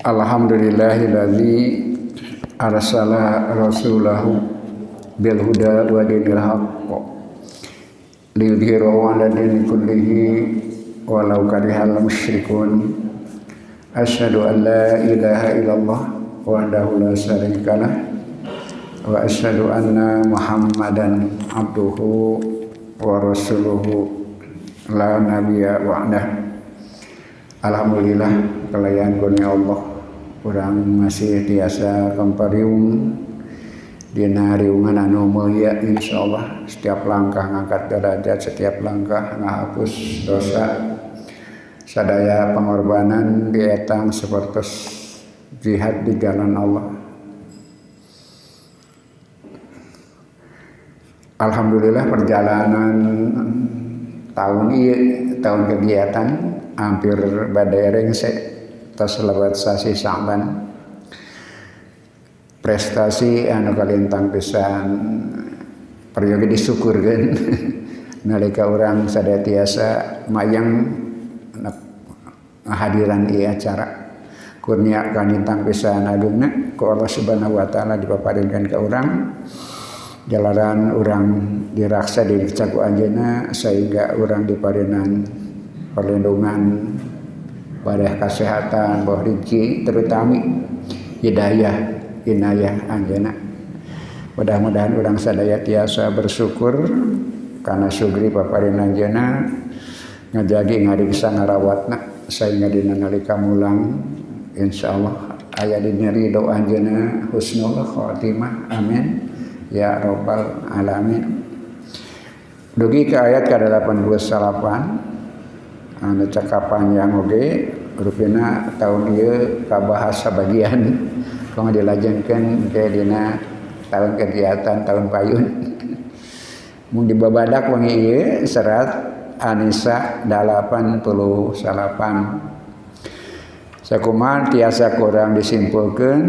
Alhamdulillahilladzi arsala rasulahu bil huda wa dinil haqq liyudhhirahu 'ala dini kullihi walau karihal musyrikun. Asyhadu an la ilaha illallah wahdahu la syarikalah wa asyhadu anna Muhammadan abduhu wa rasuluhu la nabiyya ba'dah. Alhamdulillah kelayan kurnia Allah urang masih tiasa kempariung dina riungan anu mulia, insyaallah setiap langkah ngangkat derajat, setiap langkah ngahapus dosa, sadaya pengorbanan dietang sapertos jihad di jalan Allah. Alhamdulillah perjalanan tahun ieu tahun kegiatan hampir badereng tos lewat sasi Sa'ban. Prestasi anu kalintang pisan peryogi disyukurkeun nalika urang sadaya tiasa mayang hadiran ieu acara. Kurnia kalintang pisan agungna ku Allah Subhanahu wa taala dipaparinkeun ka urang jalaran urang diraksa di caku anjeunna sehingga urang diparingan perlindungan pada kesehatan, bahwa rezeki terutama hidayah inayah anjeunna. Mudah-mudahan urang sadaya tiasa bersyukur karena sugri paparingan anjeunna ngajagi ngariksa ngarawatna sehingga dina nalika mulang insyaallah aya dina ridho anjeunna husnul khotimah. Amin ya rabbal alamin. Dugi ke ayat ke-88 anu cakapan yang oge rupina tahun ieu kabahas sabagian kong dilajengkeun ke dina tahun kegiatan tahun payun. Mun dibabadak wengi ieu serat An-Nisa 88. Sakumaha tiasa kurang disimpulkeun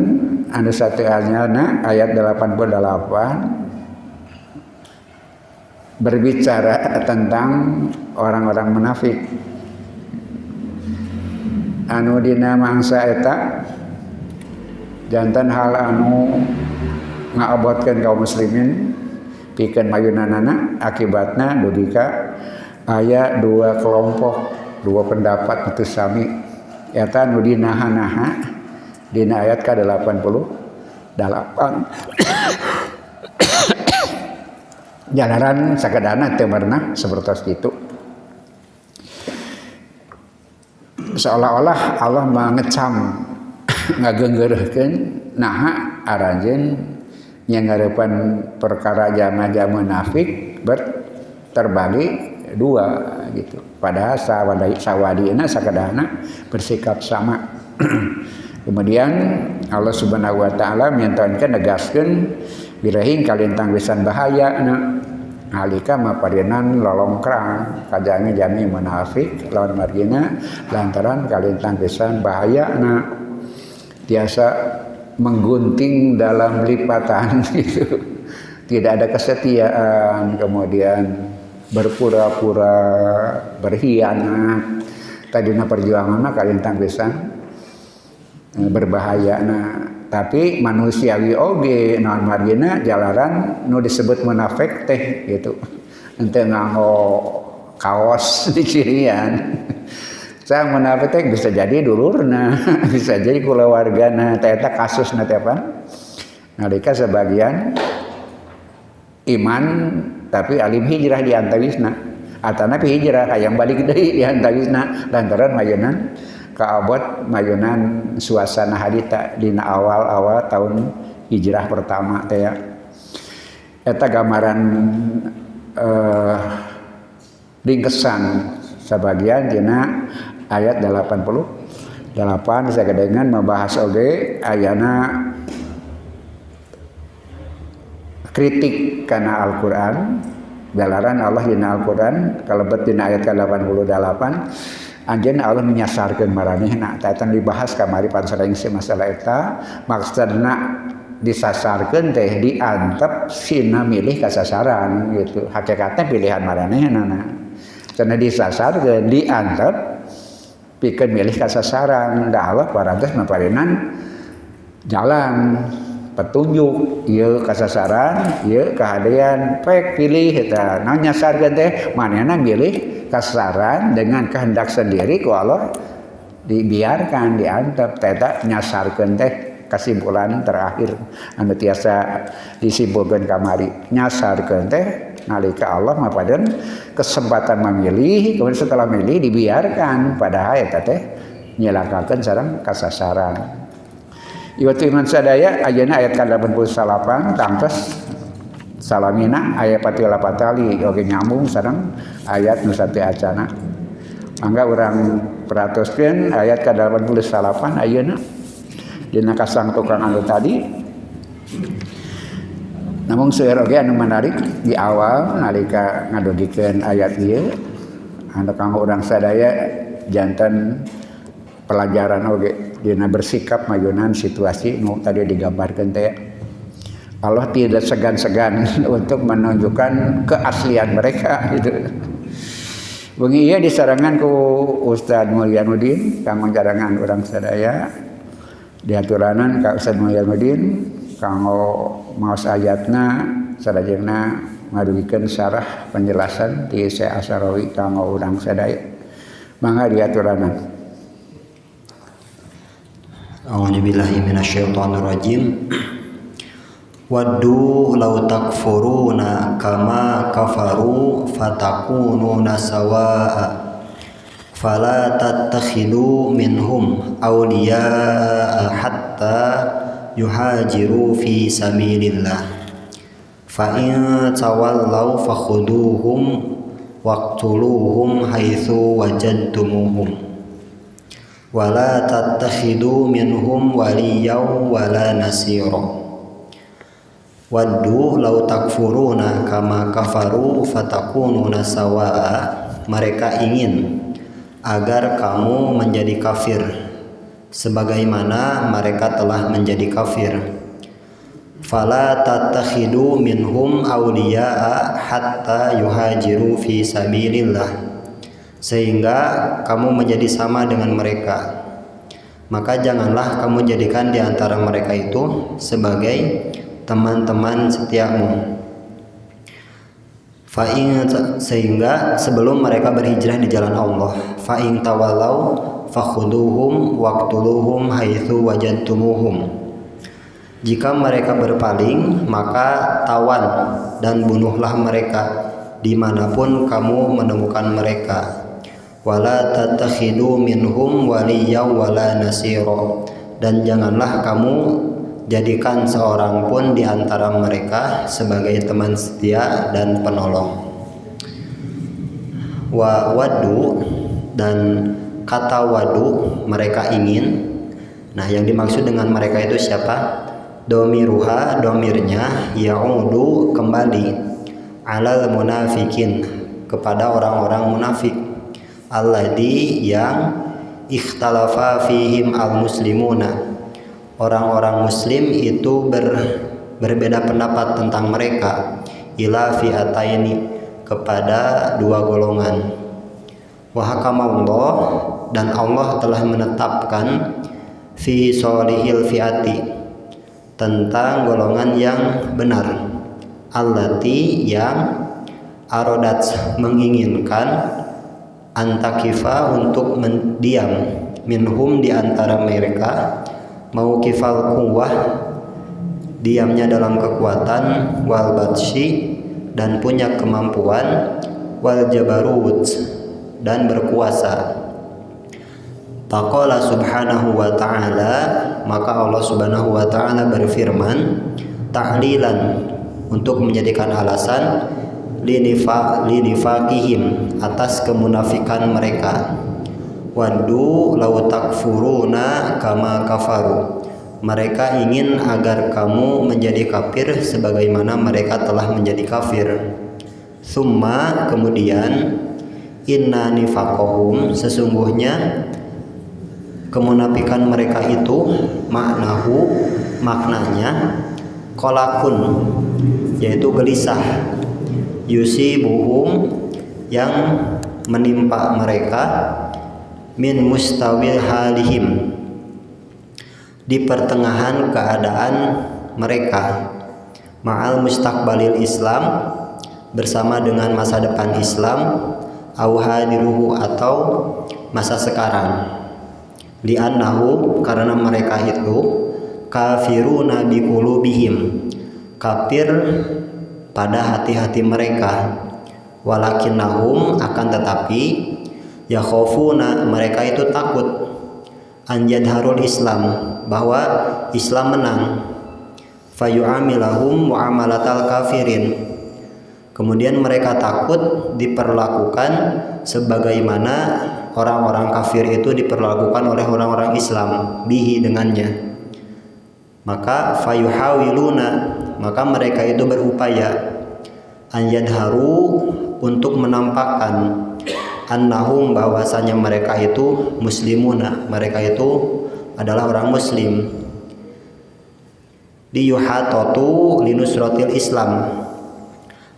anu sateuarsna ayat 88 berbicara tentang orang-orang munafik. Anu dina mangsa eta janten hal anu ngaabotkeun kaum muslimin pikeun mayunanana akibatna dugi ka aya dua kelompok, dua pendapat itu sami eta nu dinaha-naha dina ayat ke-88. Jalaran sakadana teu merenah sapertos kitu. Seolah-olah Allah mengecam ngageungeureuhkeun naha aranjeun nyangarepan perkara jama-jama munafik terbagi dua gitu. Padahal sawadina sakadana bersikap sama. Kemudian Allah Subhanahu wa taala menyatakan negaskeun birahing kalintang pisan bahayana nalika maparinan lolongkrang kajange jami munafik lawan margina lantaran kalintang pisan bahayana tiasa menggunting dalam lipatan gitu. Tidak ada kesetiaan, kemudian berpura-pura berkhianat. Tadina perjuanganna kalintang pisan berbahayana. Tapi manusiawi oge naon margina jalaran nu disebut munafik teh gitu. Henteu nganggo kaos di cirian. Sang munafik teh bisa jadi dulurna, bisa jadi kulawargana, eta kasusna teh apa? Nalika sebagian iman tapi alim hijrah di antawisna. Atana pi hijrah hayang balik deui di antawisna lantaran mayeunan kaabot mayunan suasana hadita dina awal-awal tahun hijrah pertama teh ya. Eta gambaran ringkesan sabagian dina ayat 88 sagadengan membahas oge ayana kritik kana Al-Qur'an. Jalaran Allah dina Al-Qur'an kalebet dina ayat ke-88 anjeun Allah menyasarkeun maranehna eta dibahas kamari pansareng masalah eta maksudna disasarkeun teh diantep sina milih kasasaran gitu. Hakikatnya pilihan maranehna cenah disasarkeun diantep pikeun milih kasasaran. Da Allah parantos maparenan jalan petunjuk ieu kasasaran ieu kahadean pek pilih eta naon nyasarkeun teh manehna milih kasasaran dengan kehendak sendiri ku Allah dibiarkan diantep eta nyasarkeun teh kesimpulan terakhir anu tiasa disimpulkeun kamari nyasarkeun teh nalika Allah mapadeun kesempatan memilih kemudian setelah milih dibiarkan padahal eta teh nyelakakeun sareng kasasaran. Iwatu iman sadaya ayeuna ayat ke-88 tangtos salamina ayat 48 tali oge nyambung sareng ayat nu sateu acana. Mangga urang peratoskeun ayat ke-88 ayeuna dina kasang tukang anu tadi. Namun seueur oge anu menarik di awal nalika ngadugikeun ayat ieu anu kanggo urang sadaya janten pelajaran oge dina bersikap majunan situasi nu tadi digambarkeun teh. Allah tidak segan-segan untuk menunjukkan keaslian mereka gitu. Bengi ieu disarangan ku Ustaz Mulyanuddin kanggo jarangan urang sadaya diaturanan ka Ustaz Mulyanuddin kanggo maos ayatna sadajengna ngadugikeun syarah penjelasan ti Syekh Asyarawi kanggo urang sadaya. Mangga diaturanan. A'udzubillahi minasyaitonirrajim. Waddu law takfuruna kama kafaru fatakununa sawaa fala tattakhidu minhum awliyaa hatta yuhajiru fi sabilillah fa in tawallaw fakhuduhum waqtuluhum haitsu wajadtumuhum wala tattakhidu minhum waliyaw wala nasira. Waddu law takfuruna kama kafaru fatakununa sawaa. Mereka ingin agar kamu menjadi kafir sebagaimana mereka telah menjadi kafir. Fala tattakhidu minhum awliyaa hatta yuhajiru fi sabilillah. Sehingga kamu menjadi sama dengan mereka. Maka janganlah kamu jadikan di antara mereka itu sebagai teman-teman setiamu. Sehingga sebelum mereka berhijrah di jalan Allah. Fa in tawallaw fakhuduhum waqtuluhum haitsu wajadtumuhum. Jika mereka berpaling, maka tawan dan bunuhlah mereka dimanapun kamu menemukan mereka. Wala tattakhidu minhum waliyaw wala nasira. Dan janganlah kamu jadikan seorang pun di antara mereka sebagai teman setia dan penolong. Waddu dan kata wadu mereka ingin. Nah, yang dimaksud dengan mereka itu siapa? Domiruha, domirnya ya'udu kembali alal munafikin kepada orang-orang munafik. Alladzi yang ikhtalafa fihim al-muslimuna. Orang-orang muslim itu berbeda pendapat tentang mereka. Ila fi'ataini kepada dua golongan. Wa hakamallah dan Allah telah menetapkan fi sholihil fi'ati tentang golongan yang benar. Allati yang arodat menginginkan antakifa untuk mendiam minhum di antara mereka mauqifal quwwah diamnya dalam kekuatan wal batshi dan punya kemampuan wal jabarut dan berkuasa. Faqala subhanahu wa ta'ala, maka Allah subhanahu wa ta'ala berfirman tahlilan untuk menjadikan alasan linifaqihim atas kemunafikan mereka. Waddu law takfuruna kama kafaru. Mereka ingin agar kamu menjadi kafir sebagaimana mereka telah menjadi kafir. Summa kemudian inna nifaqahum sesungguhnya kemunafikan mereka itu maknanya kolakun yaitu gelisah yusibuhum yang menimpa mereka min mustawil halihim, di pertengahan keadaan mereka, ma'al mustaqbalil Islam, bersama dengan masa depan Islam, au hadiruhu, atau masa sekarang. Li'annahu, karena mereka itu kafiruna biqulubihim, kafir pada hati-hati mereka. Walakinnahum, akan tetapi, yakhafuna, mereka itu takut, an yadharul Islam, bahwa Islam menang, fayu'amilahum mu'amalatal kafirin, kemudian mereka takut diperlakukan sebagaimana orang-orang kafir itu diperlakukan oleh orang-orang Islam, bihi, dengannya. Maka fayuhawiluna, maka mereka itu berupaya, an yadharu, untuk menampakkan, annahum, bahwasanya mereka itu muslimuna, mereka itu adalah orang muslim, liyuhatatu linusratil Islam,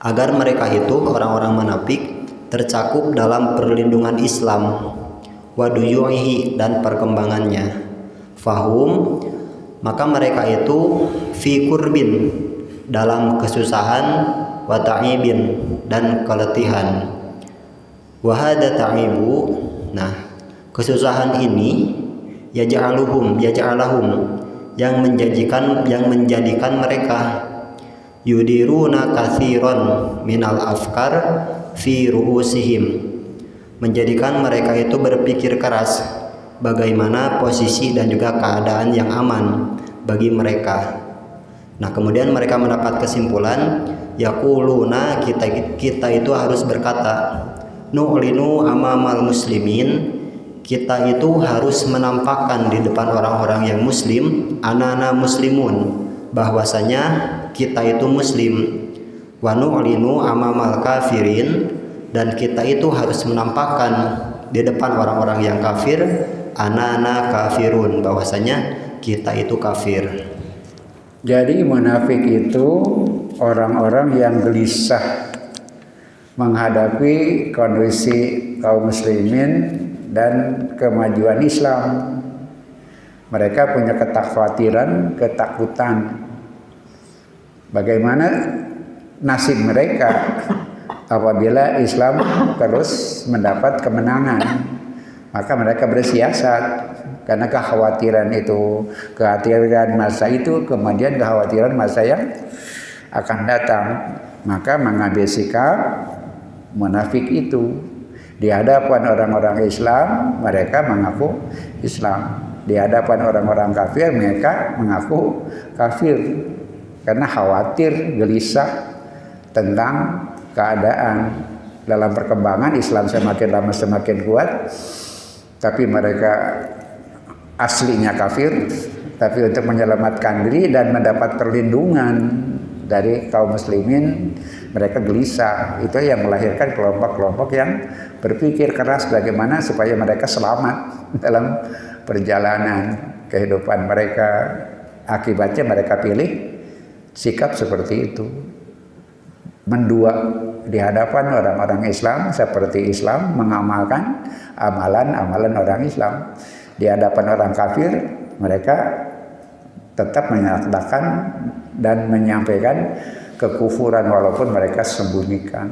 agar mereka itu orang-orang munafik tercakup dalam perlindungan Islam, waduyuhi, dan perkembangannya. Fahum, maka mereka itu fi kurbin, dalam kesusahan, wa ta'ibin, dan keletihan. Wahada ta'ibu, nah kesusahan ini yaj'alahum, yang menjadikan mereka yudiruna katsiran minal afkar fi ru'usihim, menjadikan mereka itu berpikir keras bagaimana posisi dan juga keadaan yang aman bagi mereka. Nah, kemudian mereka mendapat kesimpulan, yaquluna, kita itu harus berkata, nu'linu amamal muslimin, kita itu harus menampakkan di depan orang-orang yang muslim, anana muslimun, bahwasanya kita itu muslim, wa nu'linu amamal kafirin, dan kita itu harus menampakkan di depan orang-orang yang kafir, anana kafirun, bahwasanya kita itu kafir. Jadi munafik itu orang-orang yang gelisah menghadapi kondisi kaum muslimin dan kemajuan Islam. Mereka punya ketakwatiran, ketakutan. Bagaimana nasib mereka apabila Islam terus mendapat kemenangan? Maka mereka bersiasat, karena kekhawatiran itu, kekhawatiran masa itu, kemudian kekhawatiran masa yang akan datang. Maka mengambil sikap munafik itu. Di hadapan orang-orang Islam, mereka mengaku Islam. Di hadapan orang-orang kafir, mereka mengaku kafir. Karena khawatir, gelisah tentang keadaan. Dalam perkembangan Islam semakin lama semakin kuat, tapi mereka aslinya kafir. Tapi untuk menyelamatkan diri dan mendapat perlindungan dari kaum muslimin, mereka gelisah. Itu yang melahirkan kelompok-kelompok yang berpikir keras bagaimana supaya mereka selamat dalam perjalanan kehidupan mereka. Akibatnya mereka pilih sikap seperti itu, mendua di hadapan orang-orang Islam seperti Islam, mengamalkan amalan-amalan orang Islam. Di hadapan orang kafir, mereka tetap menyatakan dan menyampaikan kekufuran walaupun mereka sembunyikan.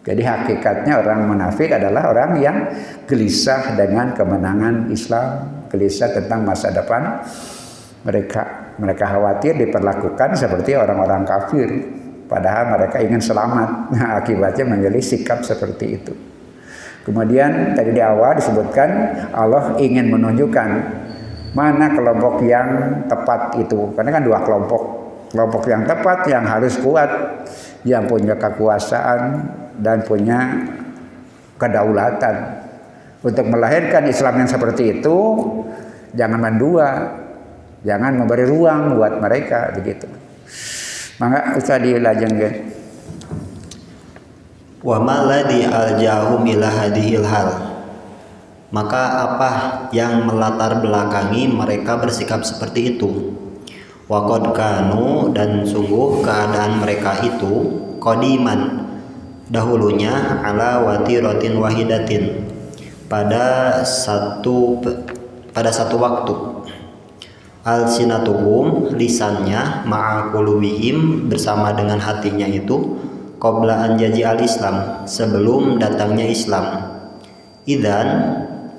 Jadi hakikatnya orang munafik adalah orang yang gelisah dengan kemenangan Islam, gelisah tentang masa depan mereka. Mereka khawatir diperlakukan seperti orang-orang kafir, padahal mereka ingin selamat. Nah, akibatnya menjadi sikap seperti itu. Kemudian tadi di awal disebutkan Allah ingin menunjukkan mana kelompok yang tepat itu. Karena kan dua kelompok. Kelompok yang tepat yang harus kuat, yang punya kekuasaan dan punya kedaulatan. Untuk melahirkan Islam yang seperti itu, jangan mendua, jangan memberi ruang buat mereka begitu. Maka usah dilajengkeun. Wa ma ladzi aljahum ila hadhil hal, maka apa yang melatar belakangi mereka bersikap seperti itu. Wa qad kanu, dan sungguh keadaan mereka itu qadiman, dahulunya ala watiratin wahidatin, pada satu waktu. Alsinatuhum, lisannya, ma'a qulubihim, bersama dengan hatinya itu, qabla an yaji al-Islam, sebelum datangnya Islam. Idzan,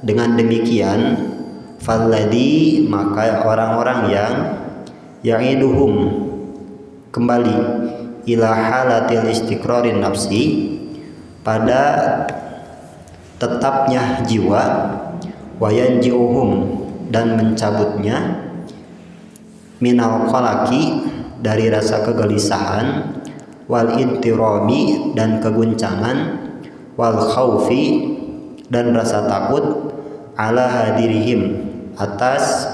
dengan demikian, falladhi, maka orang-orang yang ya'iduhum, kembali ila halatil istiqrarin nafsi, pada tetapnya jiwa, wayanji'uhum, dan mencabutnya, minal qalaqi, dari rasa kegelisahan, wal intirabi, dan keguncangan, wal khaufi, dan rasa takut, ala hadirihim, atas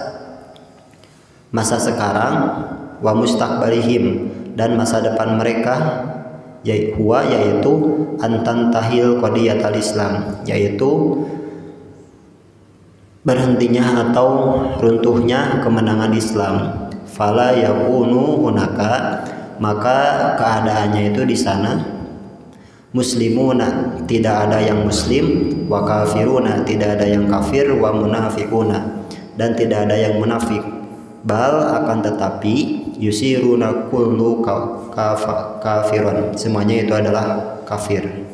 masa sekarang, wa mustaqbalihim, dan masa depan mereka, yaitu antantahil qadiyatal Islam, yaitu berhentinya atau runtuhnya kemenangan Islam. Fala yakunu hunaka, maka keadaannya itu di sana, muslimuna, tidak ada yang muslim, wa kafiruna, tidak ada yang kafir, wa munafiquna, dan tidak ada yang munafik. Bal, akan tetapi, yusiruna kullu kafirun, semuanya itu adalah kafir.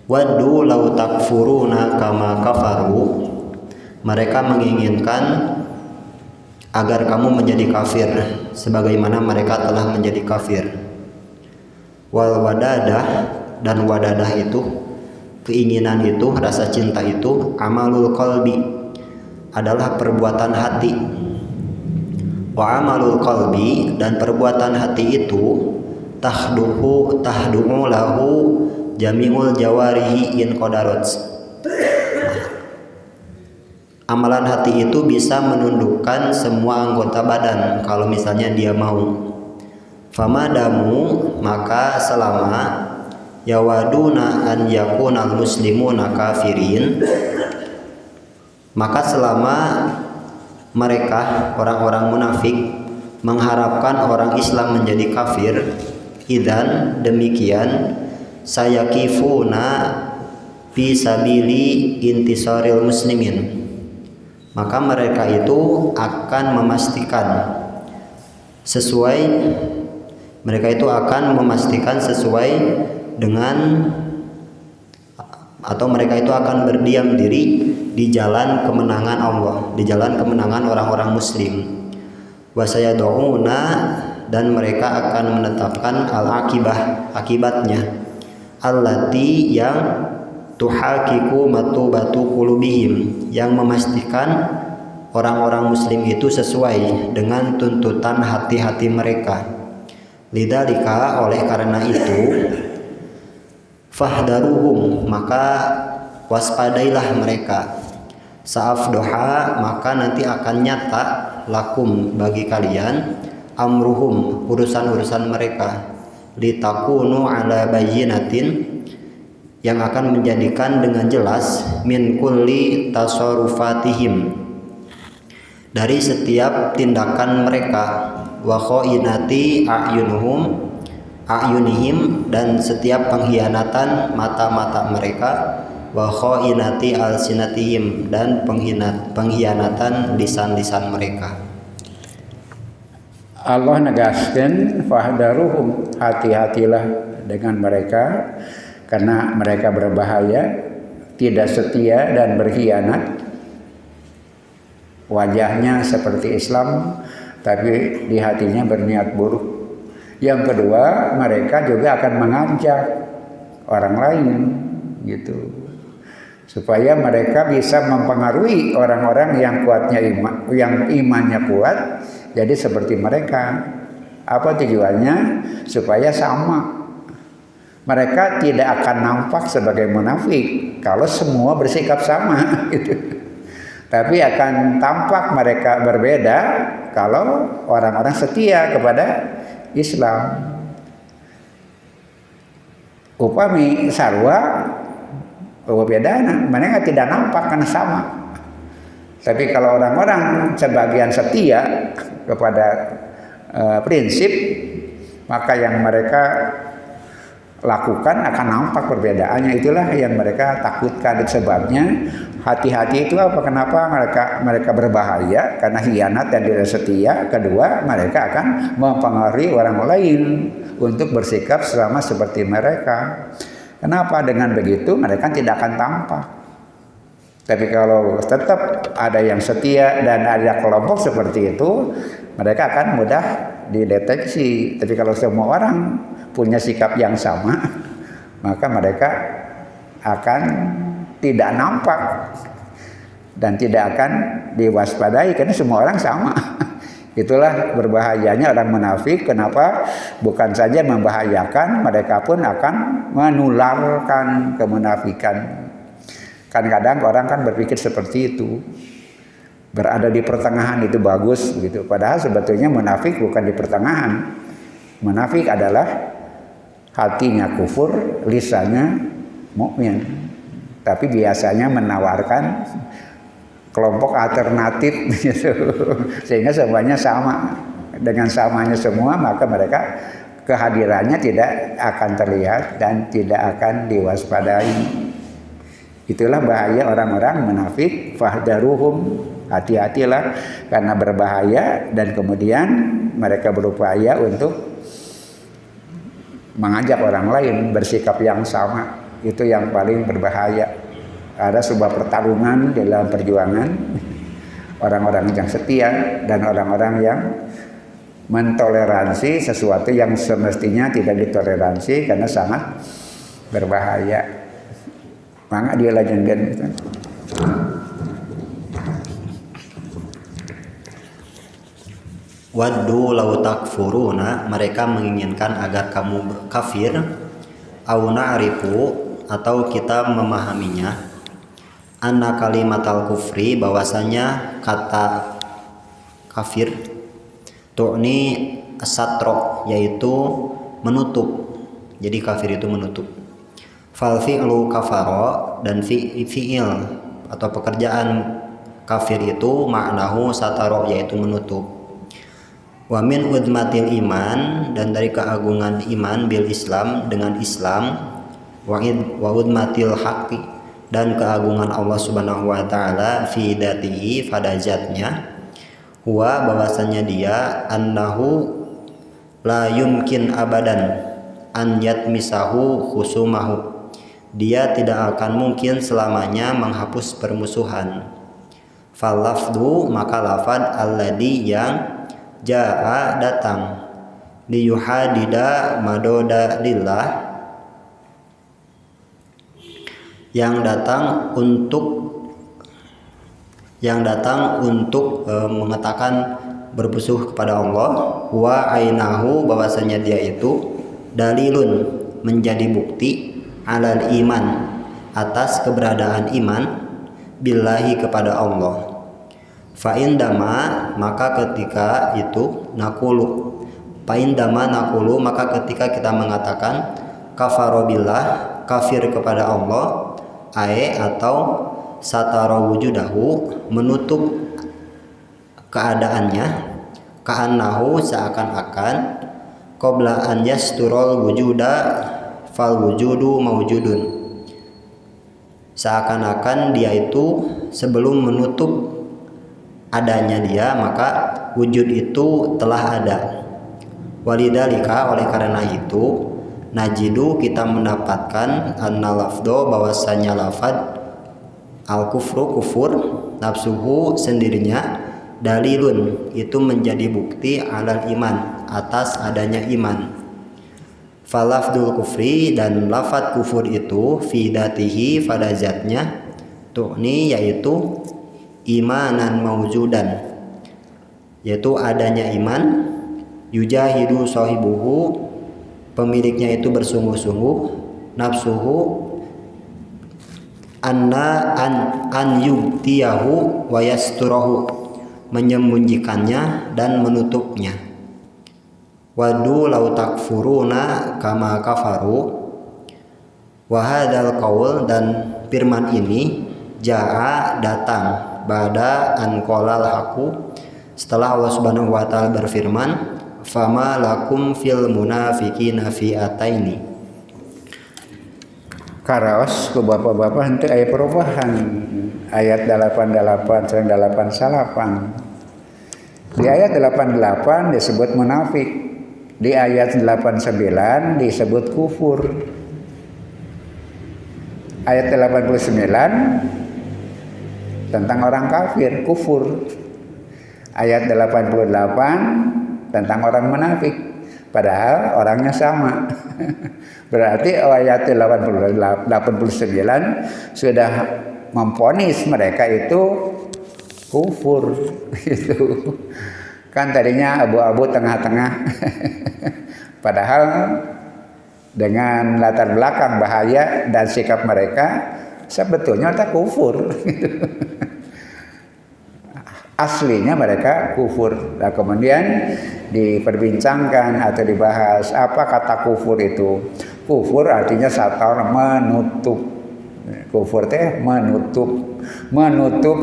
Waddu law takfuruna kama kafaru, mereka menginginkan agar kamu menjadi kafir sebagaimana mereka telah menjadi kafir. Wal wadadah, dan wadadah itu, keinginan itu, rasa cinta itu, amalul qalbi, adalah perbuatan hati. Wa amalul qalbi, dan perbuatan hati itu, tahdu'u lahu jami'ul jawarihi in qadarot. Amalan hati itu bisa menundukkan semua anggota badan kalau misalnya dia mau. Famadamu, maka selama yawaduna an yakunal muslimuna kafirin, maka selama mereka, orang-orang munafik, mengharapkan orang Islam menjadi kafir, idzan, demikian, sayakifuna fi sabili intisaril muslimin, maka mereka itu akan memastikan sesuai dengan, atau mereka itu akan berdiam diri di jalan kemenangan Allah, di jalan kemenangan orang-orang muslim. Wasayad'una, dan mereka akan menetapkan al-akibah, akibatnya, allati, yang tuhaqiqu matubatu qulubihim, yang memastikan orang-orang muslim itu sesuai dengan tuntutan hati-hati mereka. Lidzalika, oleh karena itu, fahdaruhum, maka waspadailah mereka. Sa'afdoha, maka nanti akan nyata, lakum, bagi kalian, amruhum, urusan-urusan mereka, litakunu ala bayyinatin, yang akan menjadikan dengan jelas, min kulli tasarufatihim, dari setiap tindakan mereka, wa khainati a'yunihim, dan setiap pengkhianatan mata-mata mereka, wa khainati alsinatihim, dan pengkhianatan lisan-lisan mereka. Allah negaskan fahdaruhum, hati-hatilah dengan mereka karena mereka berbahaya, tidak setia dan berkhianat. Wajahnya seperti Islam tapi di hatinya berniat buruk. Yang kedua, mereka juga akan mengajak orang lain gitu, supaya mereka bisa mempengaruhi orang-orang yang kuatnya iman, yang imannya kuat, jadi seperti mereka. Apa tujuannya? Supaya sama. Mereka tidak akan nampak sebagai munafik kalau semua bersikap sama gitu. Tapi akan tampak mereka berbeda kalau orang-orang setia kepada Islam. Upami sarwa bedana, mereka tidak nampak karena sama. Tapi kalau orang-orang sebagian setia kepada prinsip, maka yang mereka lakukan akan nampak perbedaannya. Itulah yang mereka takutkan. Sebabnya hati-hati itu apa? Kenapa mereka berbahaya? Karena hianat dan tidak setia. Kedua, mereka akan mempengaruhi orang lain untuk bersikap sama seperti mereka. Kenapa? Dengan begitu mereka tidak akan tampak. Tapi kalau tetap ada yang setia dan ada kelompok seperti itu, mereka akan mudah dideteksi. Tapi kalau semua orang punya sikap yang sama, maka mereka akan tidak nampak dan tidak akan diwaspadai karena semua orang sama. Itulah berbahayanya orang munafik. Kenapa? Bukan saja membahayakan, mereka pun akan menularkan kemunafikan. Kan kadang orang kan berpikir seperti itu. Berada di pertengahan itu bagus gitu. Padahal sebetulnya munafik bukan di pertengahan. Munafik adalah hatinya kufur, lisannya mukmin. Tapi biasanya menawarkan kelompok alternatif gitu. Sehingga semuanya sama. Dengan samanya semua maka mereka kehadirannya tidak akan terlihat dan tidak akan diwaspadai. Itulah bahaya orang-orang munafik. Fahdaruhum, hati-hatilah karena berbahaya. Dan kemudian mereka berupaya untuk mengajak orang lain bersikap yang sama. Itu yang paling berbahaya. Ada sebuah pertarungan dalam perjuangan orang-orang yang setia dan orang-orang yang mentoleransi sesuatu yang semestinya tidak ditoleransi karena sangat berbahaya. Maka dia lanjutkan. Waddu law takfuruna, mereka menginginkan agar kamu kafir. Au na'rifu, atau kita memahaminya. Anna kalimatal kufri, bahwasanya kata kafir tu'ni asatro, yaitu menutup. Jadi kafir itu menutup. Fal fi'lu kafaro, dan fi'il atau pekerjaan kafir itu maknahu sataro, yaitu menutup. Wa min udmatil iman, dan dari keagungan iman bil Islam, dengan Islam. Wa udmatil haqqi, dan keagungan Allah Subhanahu wa taala fi dzatihi, pada zatnya. Huwa, bahwasanya dia, annahu la yumkin abadan an yatmisahu khusumahu, dia tidak akan mungkin selamanya menghapus permusuhan. Falafdu, maka lafad alladhi, yang jaa, datang, liyuhadida madoda lillah, yang datang untuk mengatakan bermusuh kepada Allah. Wa ainahu, bahwasanya dia itu dalilun, menjadi bukti, alal iman, atas keberadaan iman, billahi, kepada Allah. Fa indama, maka ketika itu, nakulu, fa indama nakulu, maka ketika kita mengatakan kafaro billah, kafir kepada Allah, atau satara wujudahu, menutup keadaannya, ka'annahu, seakan-akan, qabla an yasturul wujuda fal wujudu mawjudun, seakan-akan dia itu sebelum menutup adanya dia, maka wujud itu telah ada. Walidalika, oleh karena itu, najidu, kita mendapatkan, anna lafdo, bahwasanya lafad al kufru, kufur, nafsuhu, sendirinya, dalilun, itu menjadi bukti, alal iman, atas adanya iman. Falafdul kufri, dan lafad kufur itu, fi datihi, pada zatnya, tu'ni, yaitu imanan mawjudan, yaitu adanya iman, yujahidu sahibuhu, pemiliknya itu bersungguh-sungguh, nafsuhu, an yubtiyahu wa yasturahu, menyembunyikannya dan menutupnya. Wadu law takfuruna kama kafaru. Wa hadzal qaul, dan firman ini, jaa, datang, ba'da an qalal haqu, setelah Allah Subhanahu wa taala berfirman, fama lakum fil munafiqina fi'ataini, karaos ku bapak-bapak henteu aya perubahan. Ayat 88 sareng 89. Di ayat 88 disebut munafik. Di ayat 89 disebut kufur. Ayat 89 tentang orang kafir, kufur. Ayat 88 tentang orang munafik. Padahal orangnya sama. Berarti ayat 89 sudah memvonis mereka itu kufur. Gitu. Kan tadinya abu-abu tengah-tengah. Padahal dengan latar belakang bahaya dan sikap mereka sebetulnya tak kufur. Aslinya mereka kufur. Nah, kemudian diperbincangkan atau dibahas apa kata kufur itu. Kufur artinya satar, menutup. Kufur teh menutup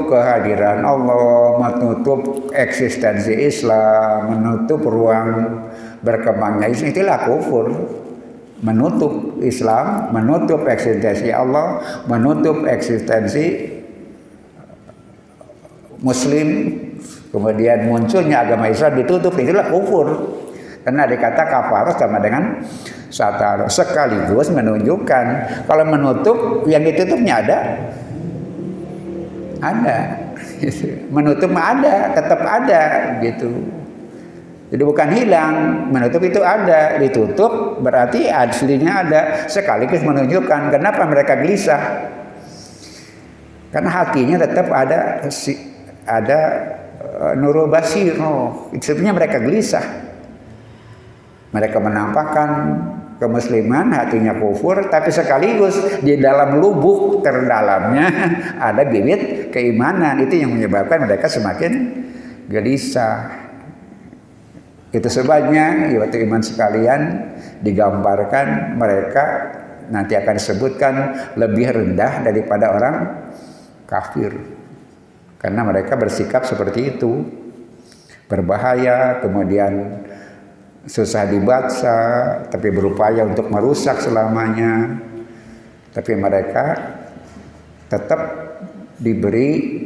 kehadiran Allah, menutup eksistensi Islam, menutup ruang berkembangnya Islam. Itulah kufur. Menutup Islam, menutup eksistensi Allah, menutup eksistensi Muslim, kemudian munculnya agama Islam ditutup, itulah kufur. Karena dikata kafar sama dengan satar, sekaligus menunjukkan kalau menutup yang ditutupnya ada, menutup ada, tetap ada gitu. Jadi bukan hilang, menutup itu ada, ditutup berarti aslinya ada, sekaligus menunjukkan kenapa mereka gelisah. Karena hatinya tetap ada nurul basiro. Sebenarnya mereka gelisah. Mereka menampakkan kemusliman, hatinya kufur, tapi sekaligus di dalam lubuk terdalamnya ada bibit keimanan. Itu yang menyebabkan mereka semakin gelisah. Itu sebabnya ya waktu iman sekalian digambarkan mereka nanti akan disebutkan lebih rendah daripada orang kafir. Karena mereka bersikap seperti itu. Berbahaya, kemudian susah dibaca, tapi berupaya untuk merusak selamanya. Tapi mereka tetap diberi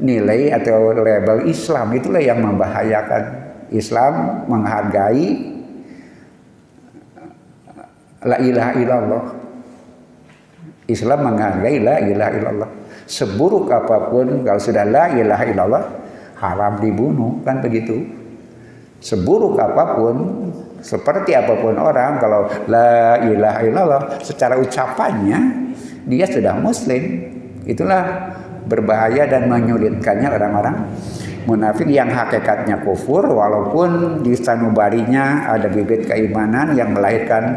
nilai atau label Islam. Itulah yang membahayakan. Islam menghargai la ilaha illallah. Islam menghargai la ilaha illallah. Seburuk apapun kalau sudah la ilaha illallah haram dibunuh, kan begitu. Seburuk apapun, seperti apapun orang kalau la ilaha illallah secara ucapannya dia sudah muslim. Itulah berbahaya dan menyulitkannya orang-orang munafik yang hakikatnya kufur, walaupun di sanubarinya ada bibit keimanan yang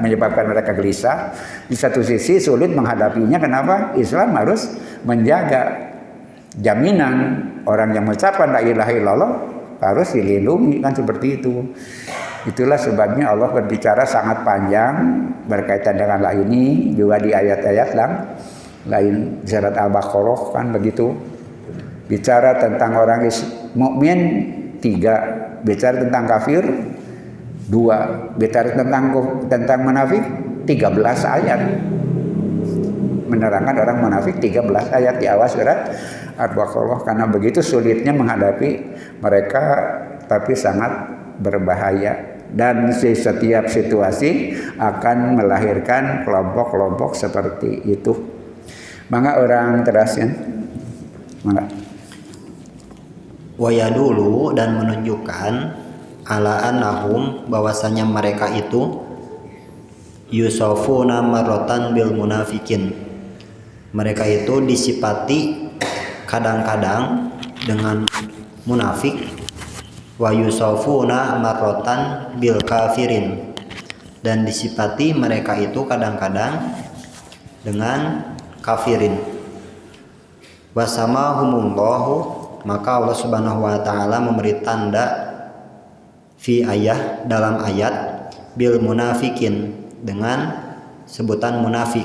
menyebabkan mereka gelisah. Di satu sisi sulit menghadapinya. Kenapa? Islam harus menjaga jaminan orang yang mengucapkan la ilaha illallah harus dilindungi, kan seperti itu. Itulah sebabnya Allah berbicara sangat panjang berkaitan dengan la ini, juga di ayat-ayat lain surat Al-Baqarah kan begitu. Bicara tentang orang mukmin 3, bicara tentang kafir 2, bicara tentang munafik 13 ayat. Menerangkan orang munafik 13 ayat di awal surat Al-Baqarah. Karena begitu sulitnya menghadapi mereka, tapi sangat berbahaya. Dan di setiap situasi akan melahirkan kelompok-kelompok seperti itu. Mangga orang terasnya. Mangga. Wayadulu, dan menunjukkan ala annahum, bahwasanya mereka itu yusofuna marrotan bil munafikin, mereka itu disifati kadang-kadang dengan munafik, wa yusofuna marrotan bil kafirin, dan disifati mereka itu kadang-kadang dengan kafirin. Wasamahumullahu, maka Allah Subhanahu wa taala memberi tanda fi ayah, dalam ayat, bil munafikin, dengan sebutan munafik.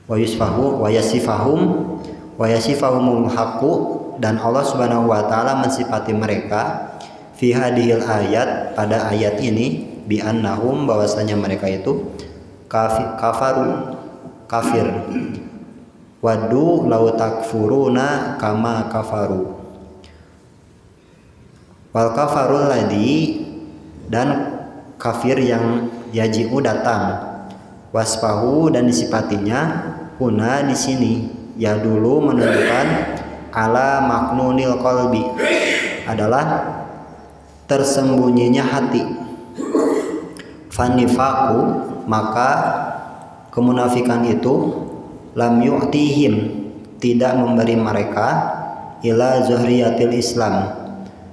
Wa yasifahumul haqqu, dan Allah Subhanahu wa taala mensifati mereka fi hadhil ayat, pada ayat ini, bi annahum bahwasanya mereka itu kafir. Waddu law takfuruna kama kafaru. Wal kafarul ladzi, dan kafir yang yaji'u datang, wasfahu dan disifatinya, huna di sini ya dulu menunjukkan ala maknunil qalbi, adalah tersembunyinya hati. Fanifaku, maka kemunafikan itu, lam yu'tihim, tidak memberi mereka, ila zuhriyatil Islam,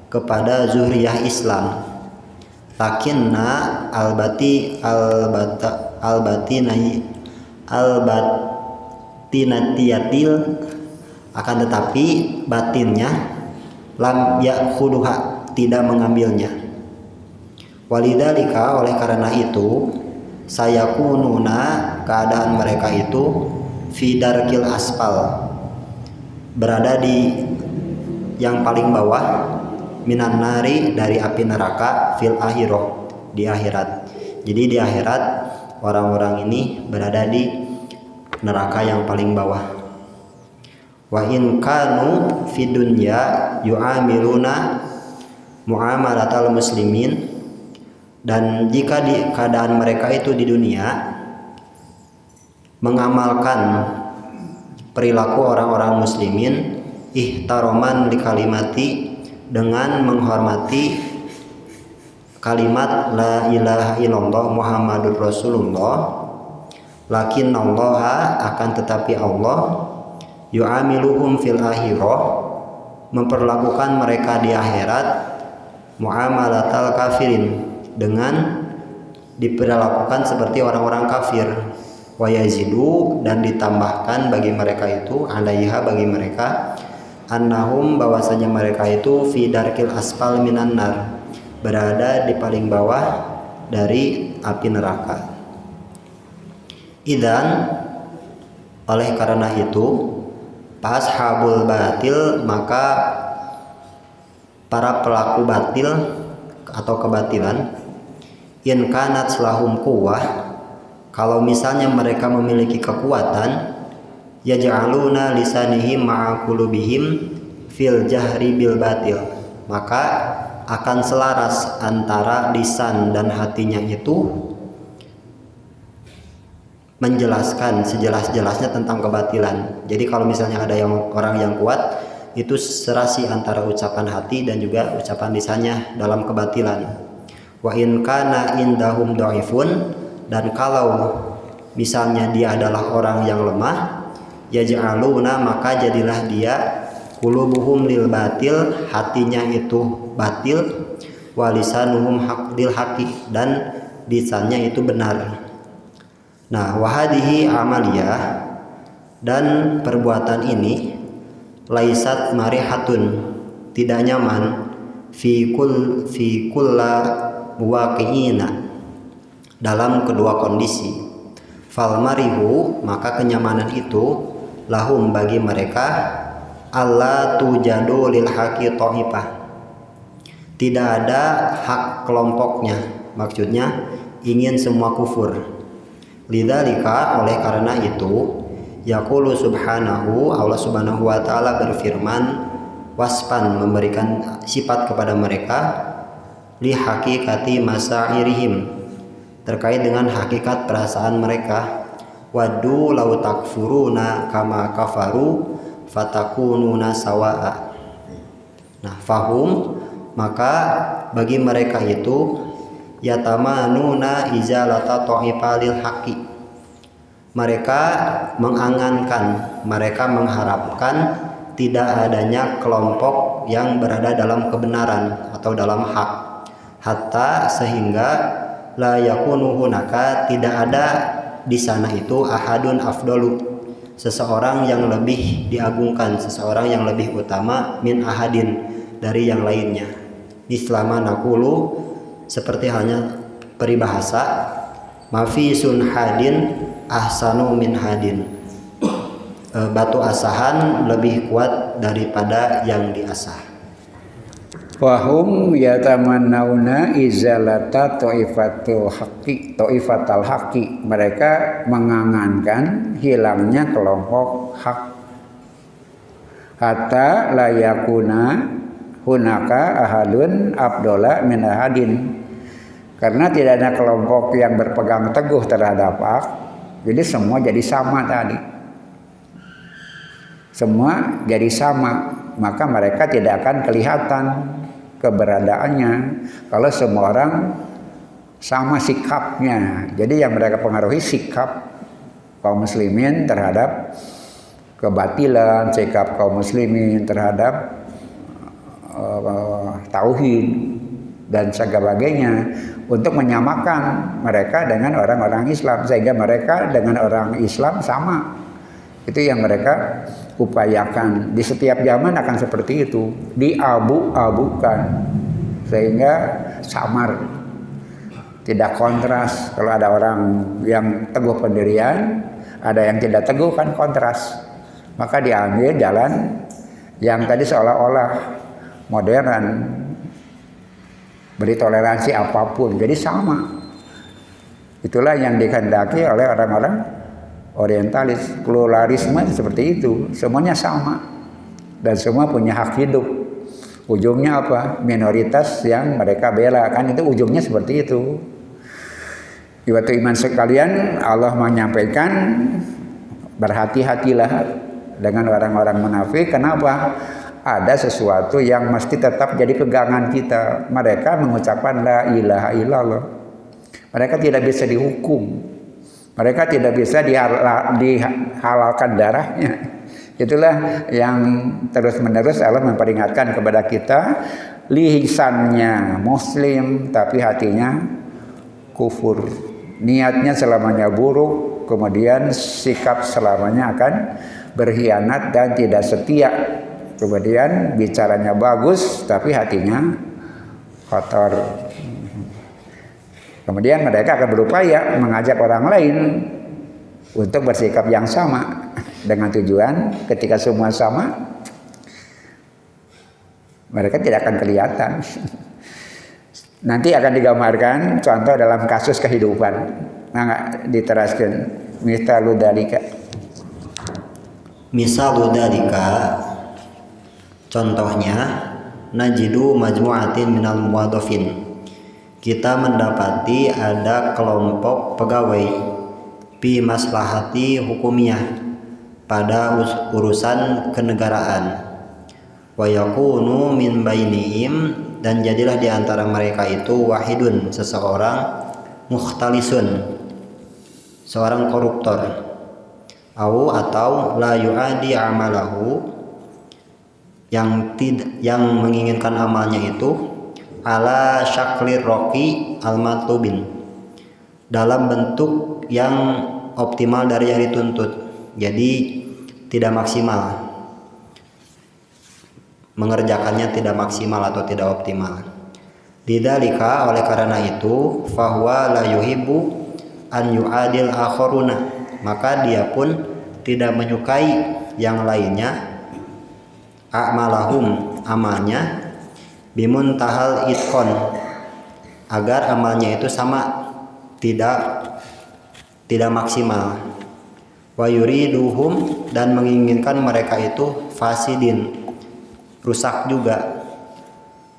kepada zuhriyah Islam. Lakinna albatinatil, akan tetapi batinnya, lam yakhuduha, tidak mengambilnya. Walidzalika, oleh karena itu, sayakununa, keadaan mereka itu, fi darkil asfal, berada di yang paling bawah, minan nari, dari api neraka, fil akhirah, di akhirat. Jadi di akhirat orang-orang ini berada di neraka yang paling bawah. Wa in kanu fid dunya yu'amiluna muamalatal muslimin, dan jika di keadaan mereka itu di dunia mengamalkan perilaku orang-orang muslimin, ihtaroman li kalimati, dengan menghormati kalimat la ilaha illallah Muhammadur Rasulullah, lakinnallaha, akan tetapi Allah, yu'amiluhum fil akhirah, memperlakukan mereka di akhirat, muamalatal kafirin, dengan diperlakukan seperti orang-orang kafir, wa yazidu, dan ditambahkan bagi mereka itu, alaiha, bagi mereka, annahum, bahwasanya mereka itu, fi darkil asfal minan nar, berada di paling bawah dari api neraka. Idan, oleh karena itu, ashabul batil, maka para pelaku batil atau kebatilan, in kanat lahum quwwah, kalau misalnya mereka memiliki kekuatan, yaj'aluna lisanihim ma'a qulubihim fil jahri bil batil, maka akan selaras antara lisan dan hatinya itu menjelaskan sejelas-jelasnya tentang kebatilan. Jadi kalau misalnya ada orang yang kuat, itu serasi antara ucapan hati dan juga ucapan lisannya dalam kebatilan. Wa in kana indahum dhaifun, dan kalau misalnya dia adalah orang yang lemah, yaj'aluna, maka jadilah dia, qulubuhum lil batil, hatinya itu batil, wa lisanuhum lil haqi, dan lisannya itu benar. Nah, wahadihi amaliyah, dan perbuatan ini, laisat marihatun, tidak nyaman, fi kulla waqi'ina, dalam kedua kondisi. Fal marihu, maka kenyamanan itu, lahum, bagi mereka, alla tujadu lil haqi ta'ifah, tidak ada hak kelompoknya, maksudnya ingin semua kufur. Lidzalika, oleh karena itu, yaqulu subhanahu, Allah subhanahu wa ta'ala berfirman, waspan, memberikan sifat kepada mereka, li haqiqati masairihim, terkait dengan hakikat perasaan mereka, waddu law takfuruna kama kafaru fatakununa sawa'a. Nah, fahum, maka bagi mereka itu, yatamanuna izalata ta'ifalil haqqi, mereka mengangankan, mereka mengharapkan tidak adanya kelompok yang berada dalam kebenaran atau dalam hak, hatta, sehingga la yakunu hunaka, tidak ada di sana itu, ahadun afdalu, seseorang yang lebih diagungkan, seseorang yang lebih utama, min ahadin, dari yang lainnya. Islama nakulu, seperti halnya peribahasa, mafisun hadin ahsanu min hadin, batu asahan lebih kuat daripada yang diasah. Wahum yatamannawna izalata ta'ifatal haqqi. Mereka mengangankan hilangnya kelompok hak. Hatta layakuna hunaka ahadun abdola min ahadin. Karena tidak ada kelompok yang berpegang teguh terhadap hak, jadi semua jadi sama tadi. Semua jadi sama, maka mereka tidak akan kelihatan keberadaannya kalau semua orang sama sikapnya. Jadi yang mereka pengaruhi sikap kaum muslimin terhadap kebatilan, sikap kaum muslimin terhadap tauhid dan sebagainya, untuk menyamakan mereka dengan orang-orang Islam sehingga mereka dengan orang Islam sama. Itu yang mereka upayakan. Di setiap zaman akan seperti itu, diabu-abukan sehingga samar, tidak kontras. Kalau ada orang yang teguh pendirian, ada yang tidak teguh, kan kontras. Maka diambil jalan yang tadi seolah-olah modern, beri toleransi apapun, jadi sama. Itulah yang dikehendaki oleh orang-orang orientalis. Pluralisme seperti itu, semuanya sama dan semua punya hak hidup. Ujungnya apa? Minoritas yang mereka bela, kan itu ujungnya seperti itu. Waktu iman sekalian, Allah menyampaikan berhati-hatilah dengan orang-orang munafik. Kenapa? Ada sesuatu yang mesti tetap jadi pegangan kita. Mereka mengucapkan la ilaha illallah. Mereka tidak bisa dihukum. Mereka tidak bisa dihalalkan darahnya. Itulah yang terus-menerus Allah memperingatkan kepada kita. Lisannya muslim tapi hatinya kufur. Niatnya selamanya buruk, kemudian sikap selamanya akan berkhianat dan tidak setia. Kemudian bicaranya bagus tapi hatinya kotor. Kemudian mereka akan berupaya mengajak orang lain untuk bersikap yang sama, dengan tujuan ketika semua sama mereka tidak akan kelihatan. Nanti akan digambarkan contoh dalam kasus kehidupan. Nah, diteraskan misalu dalika. Misalu dalika, contohnya najidu majmu'atin minal muwadhafin. Kita mendapati ada kelompok pegawai bi maslahati hukumiyah pada urusan kenegaraan. Wa yakunu min bainihim, dan jadilah di antara mereka itu wahidun, seseorang, mukhtalisun, seorang koruptor, atau la yu'adi amalahu, yang menginginkan amalnya itu ala syaklir roki al-matubin, dalam bentuk yang optimal dari yang dituntut. Jadi tidak maksimal, mengerjakannya tidak maksimal atau tidak optimal. Lidzalika, oleh karena itu, fahuwa la yuhibbu an yu'adil akharuna, maka dia pun tidak menyukai yang lainnya a'malahum, amalnya, bimuntahal itqon, agar amalnya itu sama, tidak maksimal. Wa yuriduhum, dan menginginkan mereka itu fasidin, rusak juga.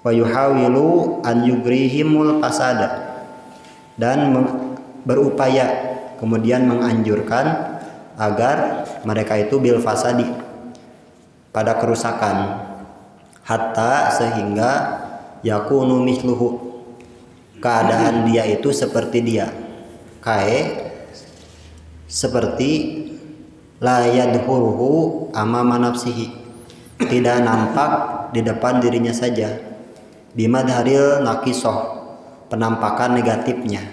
Wa yuhawilu an yugrihimul fasada, dan berupaya kemudian menganjurkan agar mereka itu bil fasadi, pada kerusakan. Hatta, sehingga yakunu misluhu, keadaan dia itu seperti dia, seperti la yadhuruhu amama nafsihi, tidak nampak di depan dirinya saja, bimadharil naqisoh, penampakan negatifnya.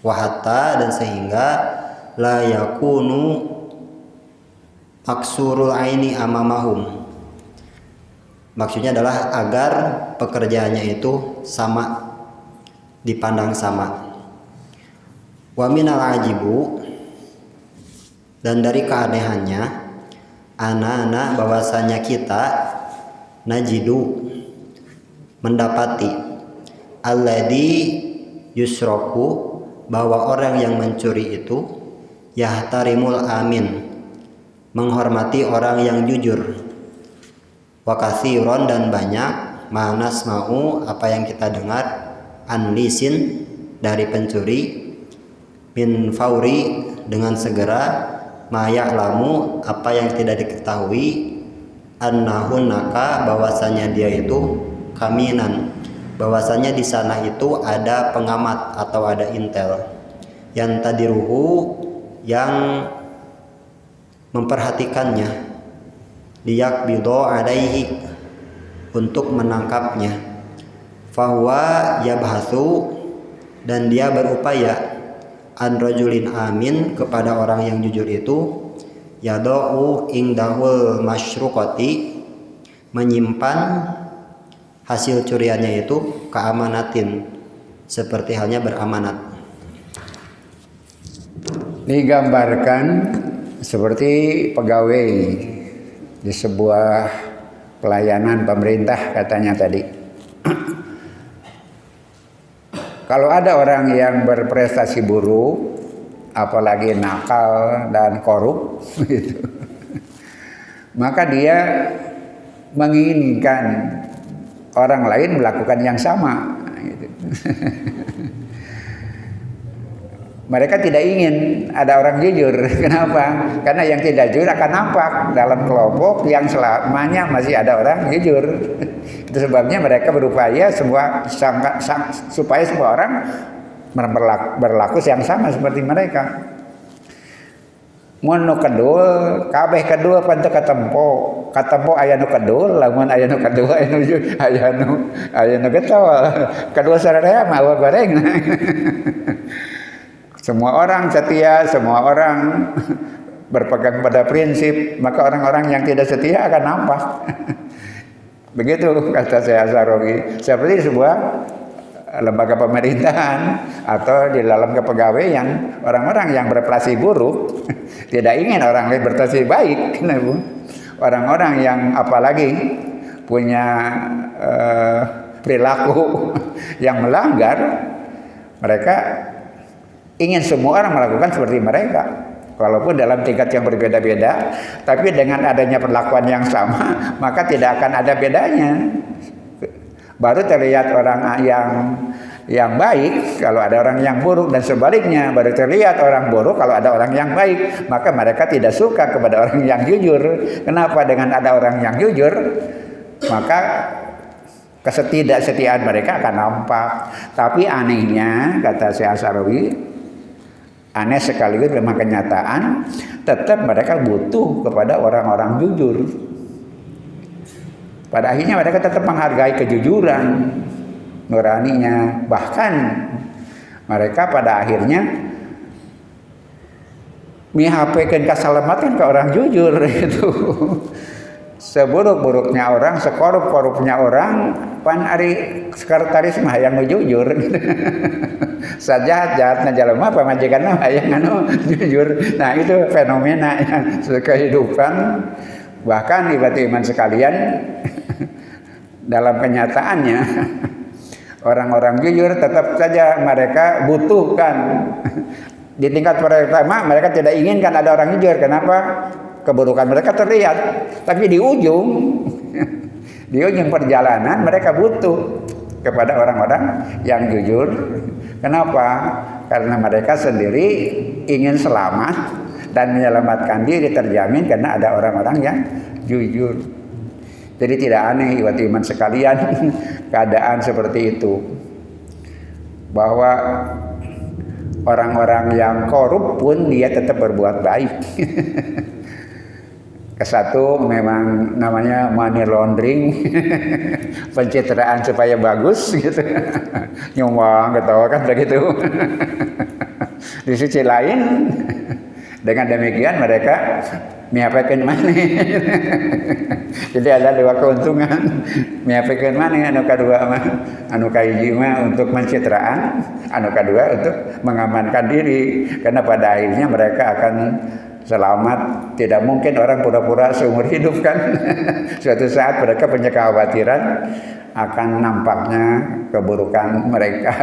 Wahatta, dan sehingga la yakunu maksurul aini amamahum, maksudnya adalah agar pekerjaannya itu sama, dipandang sama. Wa minal ajibu, dan dari keanehannya, anak-anak, bahwasanya kita najidu mendapati alladzi yusroku, bahwa orang yang mencuri itu yahtarimul amin, menghormati orang yang jujur, wa katsiron, dan banyak, manas mau, apa yang kita dengar, anlisin, dari pencuri, min fauri, dengan segera, mayak lamu, apa yang tidak diketahui, annahun naka, bahwasanya dia itu kaminan, bahwasanya di sana itu ada pengamat atau ada intel, yang tadiruhu, yang memperhatikannya, liyak bido alaihi, untuk menangkapnya, fahuwa yabhathu, dan dia berupaya, an rajulin amin, kepada orang yang jujur itu, yadau ingdahul masyruqati, menyimpan hasil curiannya itu, keamanatin, seperti halnya beramanat. Digambarkan seperti pegawai di sebuah pelayanan pemerintah katanya tadi. Kalau ada orang yang berprestasi buruk, apalagi nakal dan korup, gitu, maka dia menginginkan orang lain melakukan yang sama. Gitu. Mereka tidak ingin ada orang jujur. Kenapa? Karena yang tidak jujur akan nampak dalam kelompok yang selamanya masih ada orang jujur. Itu sebabnya mereka berupaya supaya semua orang berlaku yang sama seperti mereka. Mun nu kedul, kabeh kedul pantu katempo aya nu kedul, lamun aya nu kedua aya nu getol. Kedua sararea mah goreng. Semua orang setia, semua orang berpegang pada prinsip, maka orang-orang yang tidak setia akan nampak. Begitu kata Syekh Asharogi. Seperti sebuah lembaga pemerintahan atau di dalam kepegawaian, orang-orang yang berprestasi buruk tidak ingin orang lain berprestasi baik. Orang-orang yang apalagi punya perilaku yang melanggar, mereka ingin semua orang melakukan seperti mereka, walaupun dalam tingkat yang berbeda-beda, tapi dengan adanya perlakuan yang sama, maka tidak akan ada bedanya. Baru terlihat orang yang baik kalau ada orang yang buruk, dan sebaliknya baru terlihat orang buruk kalau ada orang yang baik. Maka mereka tidak suka kepada orang yang jujur. Kenapa? Dengan ada orang yang jujur, maka ketidaksetiaan mereka akan nampak. Tapi anehnya, kata Syekh Asharogi, aneh sekaligus memang kenyataan, tetap mereka butuh kepada orang-orang jujur. Pada akhirnya mereka tetap menghargai kejujuran, nuraninya. Bahkan mereka pada akhirnya mihapekeun kasalamatan ke orang jujur itu. Seburuk-buruknya orang, sekorup-korupnya orang, pan ari sekretaris mah yang jujur. Sajahat-jahatna jalema pamajikanna mah yang jujur. Nah, itu fenomena yang kehidupan. Bahkan iman sekalian, dalam kenyataannya orang-orang jujur tetap saja mereka butuhkan. Di tingkat pertama mereka tidak inginkan ada orang jujur. Kenapa? Keburukan mereka terlihat. Tapi di ujung perjalanan mereka butuh kepada orang-orang yang jujur. Kenapa? Karena mereka sendiri ingin selamat dan menyelamatkan diri terjamin karena ada orang-orang yang jujur. Jadi tidak aneh ikhwati iman sekalian keadaan seperti itu, bahwa orang-orang yang korup pun dia tetap berbuat baik. Kesatu memang namanya money laundering, pencitraan supaya bagus gitu, nyumbang ketawa kan begitu. Di sisi lain, dengan demikian mereka miapekeun maneh. Jadi ada dua keuntungan, miapekeun maneh anu kadua mah, anu kahiji mah untuk pencitraan, anu kedua untuk mengamankan diri, karena pada akhirnya mereka akan selamat. Tidak mungkin orang pura-pura seumur hidup kan. Suatu saat mereka punya kekhawatiran akan nampaknya keburukan mereka.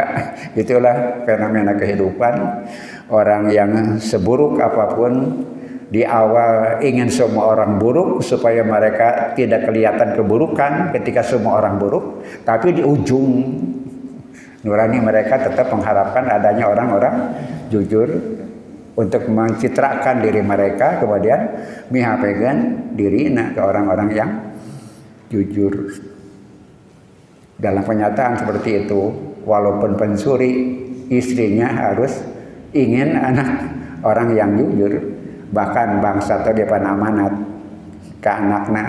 Itulah fenomena kehidupan. Orang yang seburuk apapun di awal ingin semua orang buruk supaya mereka tidak kelihatan keburukan ketika semua orang buruk, tapi di ujung nurani mereka tetap mengharapkan adanya orang-orang jujur untuk mencitrakan diri mereka, kemudian mihapegan diri ke orang-orang yang jujur. Dalam kenyataan seperti itu, walaupun pencuri, istrinya harus ingin anak orang yang jujur. Bahkan bangsa atau dia amanat ke anaknya.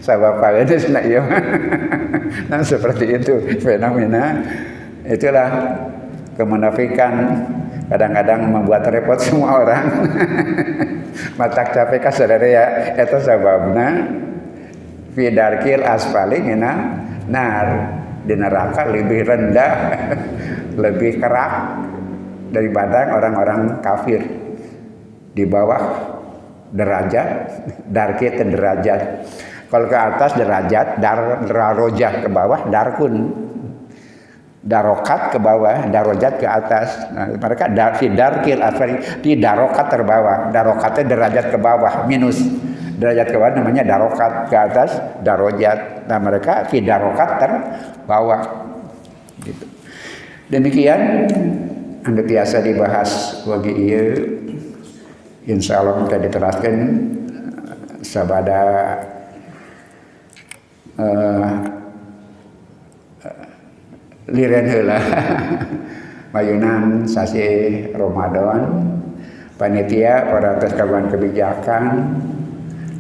Sabab itu nak ya. Nah seperti itu fenomena. Itulah kemunafikan kadang-kadang membuat repot semua orang. Matak capek saudara ya, itu sababna fi darkil asfali mina nar, di neraka lebih rendah, lebih kerak daripada orang-orang kafir. Di bawah derajat, darkit derajat. Kalau ke atas derajat, darajat ke bawah, darkun. Darokat ke bawah, darajat ke atas. Nah, mereka fi darkil asfali, di darokat terbawah. Darokatnya derajat ke bawah, minus. Derajat ke bawah namanya darokat, ke atas darajat. Nah, mereka fi darokat terbawah. Gitu. Demikian anu biasa dibahas bagi ieu, insyaallah kita diteraskan sabada liren heula mayunan sasi Ramadan panitia para atas kawan kebijakan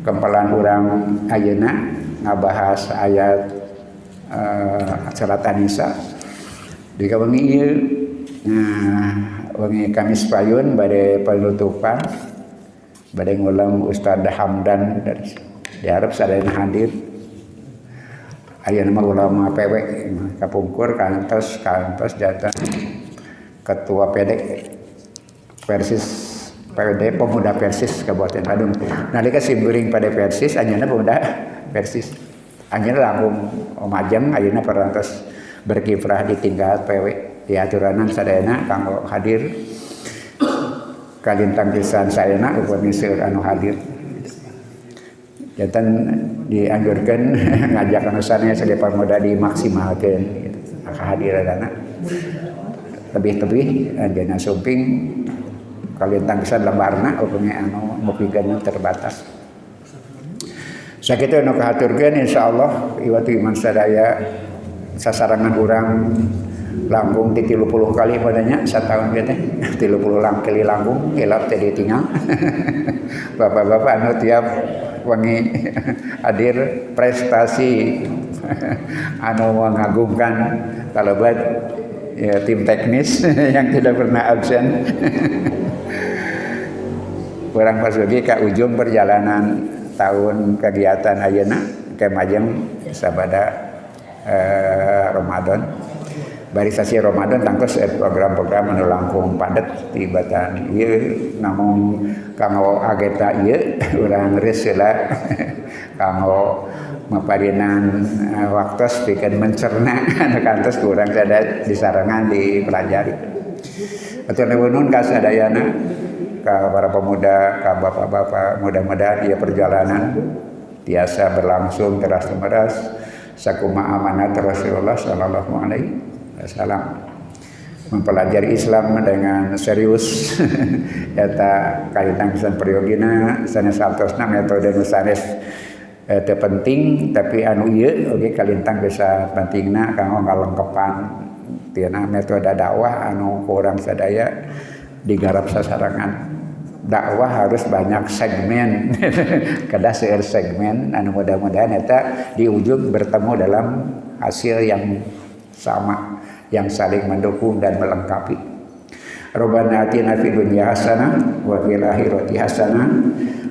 kempelan urang ayeuna ngabahas ayat surat An-Nisa di kawangi ieu. Nah, wengi Kamis payun bade penutupan bade ngulang Ustaz Hamdan dari diharap sadayana hadir. Ayeuna mah ulama PW kapungkur kantos jatah ketua PD Persis PD Pemuda Persis Kabupaten Badung. Nalika simkuring pada Persis ayeuna Pemuda Persis. Ayeuna langkung omajeng ayeuna parantos berkiprah di tingkat PW. Di aturanan sadayana kanggo hadir kalintang pisan saena upami seueur anu hadir. Janten dianjurkeun ngajak anu sanes sade pamoda dimaksimalkeun gitu. Kehadiranna lebih-lebih anjeunna sumping kalintang pisan lembarna upami anu mupikeun terbatas. Sakitu anu kahaturkeun insyaallah iwatu iman sadaya sasarangan urang langkung ti 30 kali padanya satahun ge teh 30 kali langkung gelap teh ditinggal. Bapak-bapak anu tiap wengi hadir prestasi anu mengagumkan kalabat ya, tim teknis yang tidak pernah absen. Urang pasugi ka ujung perjalanan tahun kegiatan ayeuna kemajeng sabada Ramadan. Barisasi Ramadan tangtos program-program anu langkung padet tibatan ieu namun kanggo ageta ieu urang reus heula kanggo maparinan waktos pikeun mencerna anu kantos urang sada disarengan dipelajari. Atur nuhun ka sadayana ka para pemuda, ka bapak-bapak, mudah-mudahan ieu perjalanan tiasa berlangsung teras-meras sakumaha amanat Rasulullah sallallahu alaihi wasallam mempelajari Islam dengan serius. Eta kaitan pisan periogina sanes saltosna metode nu sanes teu penting tapi anu ieu oge kalintang bisa pentingna kanggo ngalengkepan tina metode dakwah anu kurang sadaya digarap sasarangan. Dakwah harus banyak segmen. Kada seueur segmen anu mudah-mudahan eta di ujung bertemu dalam hasil yang sama, yang saling mendukung dan melengkapi. Rabbana atina fid dunya hasanah wa fil akhirati hasanah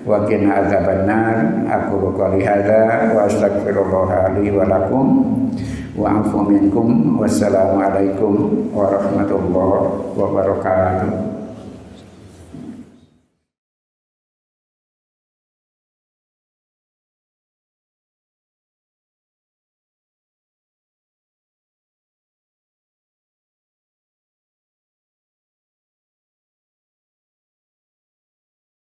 wa qina adzabannar. Aku qouli hadza wa astaghfirullah li wa lakum wa afu minkum. Wassalamu alaikum warahmatullahi wabarakatuh.